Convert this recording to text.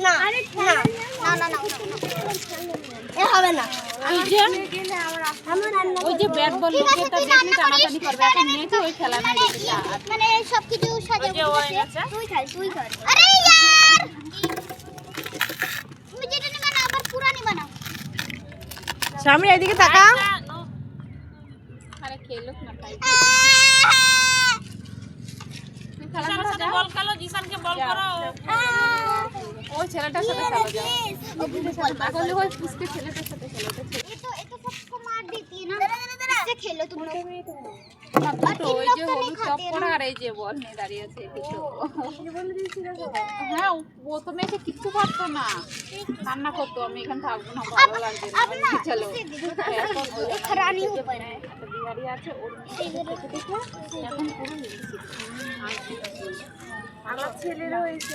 না আরে না না না এ হবে না। ওই যে ওই যে ব্যাট বল লোকেটা দেখলি টানাটানি করবে এখন নিয়েছি ওই খেলা নাই মানে সব কিছু সাজাবো তুই খেল আরে यार তুমি যেটা নিবা না আবার পুরা নিবা না। সামনে এদিকে তাকা। আরে খেলুক না তাই খেলার সাথে বল খেলো জিসানকে বল করো ওই ছেলেটার সাথে খেলো যাও ওর সাথে পাগল হয়ে পুষ্কে ছেলেটার সাথে খেলো ये तो सबको मार देती है ना इससे खेलो तुम लोग। তো ওই যে হলুদ টপ পরা আর এই যে বল নিয়ে দাঁড়িয়ে আছে কিছু হ্যাঁ ও তো মেয়েকে কিচ্ছু পারতো না কান্না করতো আমি এখানে থাকবো না ভালো লাগছে না চলো खरानी हो पर है বিহারি আছে ওর দেখে দেখে এখন পুরো আমার ছেলেরও হয়েছে